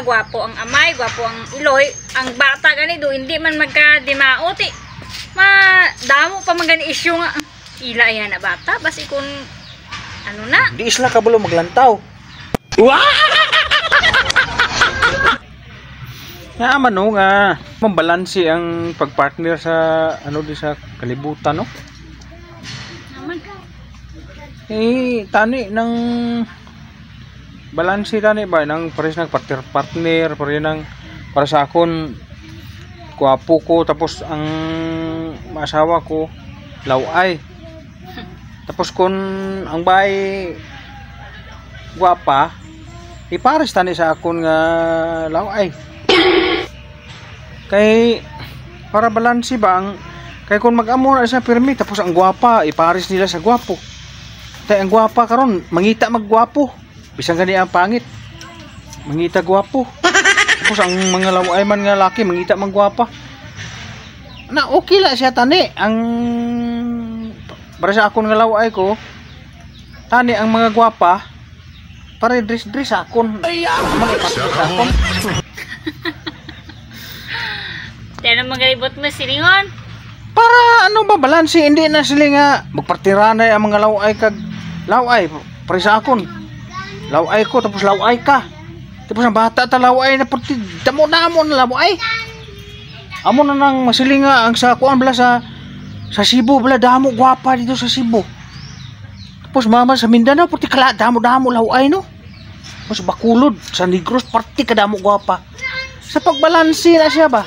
gwapo ang amay, gwapo ang iloy. Ang bata ganido hindi man magkadimao ti. Damo pa man gani isyu nga. Ila yan na bata basi kun ano na. Di isla kabalo maglantaw. Nga man no nga mambalansi ang pagpartner sa ano di sa kalibutan no. Naman. Tani ng balansi tani ba nang pares nang partner pare nang para sa akon gwapo ko tapos ang asawa ko laway. Tapos kun ang bay gwapa ipares tani sa akon nga laway. Kay para balansi ba ang kay kung mag-amo na sa pirmi tapos ang gwapa ipares nila sa gwapo. Tay ang gwapa karon mangita maggwapo. Bisan gani ang pangit. Mangita gwapo. Tapos ang mga laway man nga laki mangita maggwapa. Na okay la siya tani ang para sa akon nga laway ko. Tani ang mga gwapa para dress akon. Mga akon. Dahil magalibot mo silingon. Para ano ba balansi hindi na sila nga magpartiranay ang mga laway kag laway para sa akon. Laway ko tapos laway ka. Tapos ang bata ta laway na pati damo-damo na laway. Amo na nang masilinga ang sa kuan bala sa Cebu bala damo gwapa dito sa Cebu. Tapos mama sa Mindanao pati kala damo-damo laway no. Tapos Bacolod sa Negros pati kadamo gwapa. Sa pagbalansi na siya ba?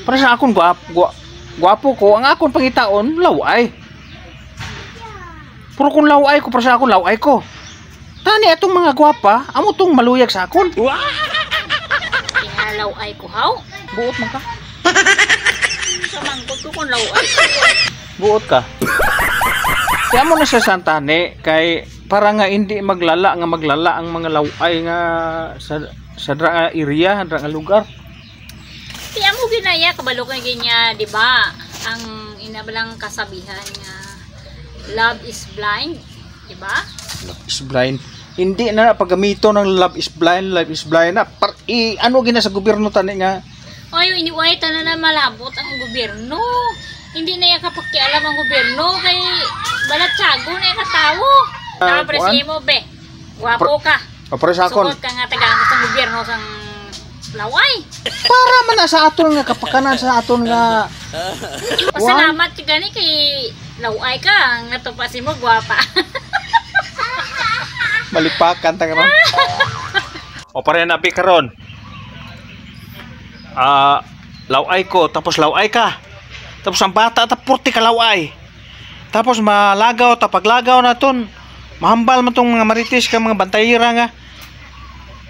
Para sa akon gwapo ko ang akon pangitaon laway. Pero kung laway ko para sa akon laway ko. Tani atong mga gwapa amo tong maluyag sa akon. Kaya laway ko haw. Buot man ka. Samangkot ko kung laway ko. Buot ka. Kaya mo na siya santane kay para nga hindi maglala ang mga laway nga sa dra area, dra nga lugar. Kaya mo ginaya kabalo kay ginya, di ba? Ang inabalang kasabihan nga love is blind, di ba? Love is blind. Hindi na paggamito ng love is blind na. Ano gina sa gobyerno tani nga? Oy, iniway tanan na malabot ang gobyerno. Hindi na yan kapakialam ang gobyerno kay balatsago na yung katawo. Tapos mo be, gwapo ka. Para sa akon. Sugot ka nga tagaan sa gobyerno sang laway. Para man na sa aton nga kapakanan sa aton nga. Pasalamat ka gani kay laway ka nga to pa si mo gwapa. Malipakan ta karon. O pare na pi karon. Laway ko tapos laway ka. Tapos ang bata ta purti ka laway. Tapos malagaw ta paglagaw naton. Mahambal man tong mga marites ka mga bantayira nga.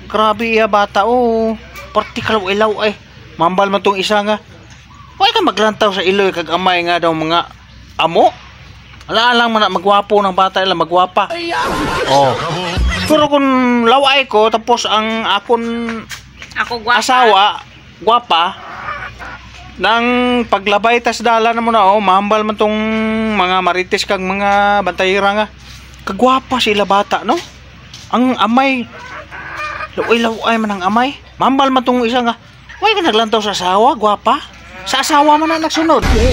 Grabe iya bata Porti ka laway. Mahambal man tong isa nga. Huwag ka maglantaw sa iloy kag amay nga daw mga amo. Alaalang man magwapo ng bata ila magwapa. Pero kung laway ko tapos ang Ako gwapa. asawa gwapa nang paglabay tas dala na mo na mahambal man tong mga marites kag mga bantayira nga. Kagwapa sila bata no. Ang amay laway man ang amay. Mahambal man tong isa nga. Huwag ka naglantaw sa asawa gwapa. Sa asawa man na nagsunod. Hindi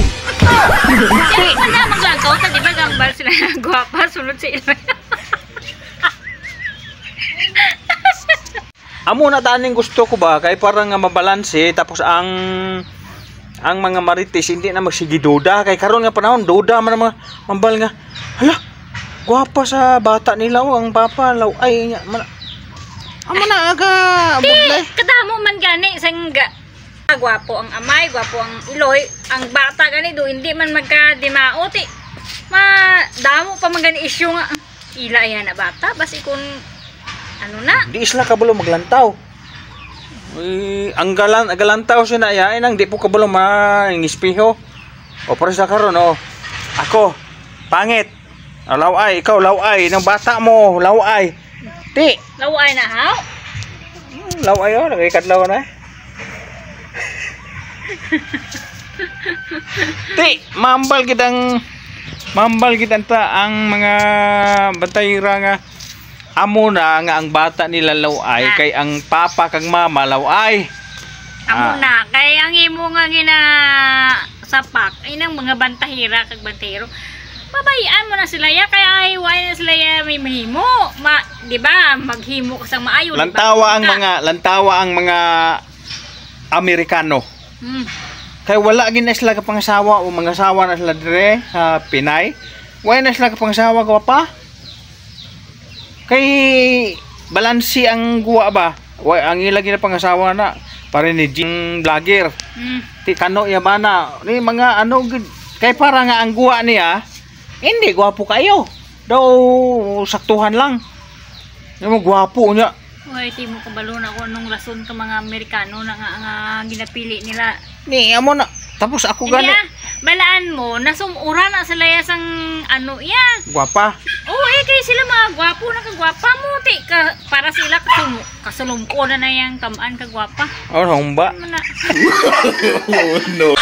na maglagaw ka, di ba gambal sila gwapa, sunod sa ilo. Amo na taning gusto ko ba kay parang nga mabalanse tapos ang mga marites hindi na magsigiduda kay karon nga panahon duda man mga mambal nga. Hala, gwapa sa bata nila ang papa laway nya. Amo na aga buglay. Kadamo man gani sangga. Gwapo ang amay, gwapo ang iloy. Ang bata ganido hindi man magkadimao ti. Damo pa man gani isyu nga. Ila yan na bata basi kun ano na. Di isla kabalo maglantaw. Ang galantaw siya na yain ang di po kabalo mangispeho. O para sa karon ako pangit. Laway, ikaw laway ng bata mo, laway. Ti, laway na haw. Laway nagikadlaw na. Ti, mambal kitang ta ang mga bantayira nga amo na nga ang bata nila laway kay ang papa kag mama laway. Amo na kay ang imo nga gina sapak ay nang mga bantahira kag bantero. Pabayaan mo na sila ya kay ay way na sila ya may mahimo. Di ba? Maghimo ka sang maayo. Lantawa ang mga Amerikano. Kay wala gid na sila ka pangasawa o mga asawa na sila dire sa Pinay. Way na sila ka pangasawa gwapa. Kay balansi ang guwa ba? Way ang ilagi na pangasawa na pare ni Jing vlogger. Ti kano ya bana ni mga ano kay para nga ang guwa niya hindi gwapo kayo. Daw saktuhan lang. Yung gwapo niya. Uy, di mo kabalo na kung anong rason ka mga Amerikano na nga ginapili nila. Ni amo na. Tapos ako Hindi gani. Balaan mo, nasumura na sila yasang ano ya. Gwapa. Oo, kay sila mga gwapo na kagwapa mo. Para sila kasulumpo na yung tamaan kagwapa. Oh, humba. Ano na? Oh no.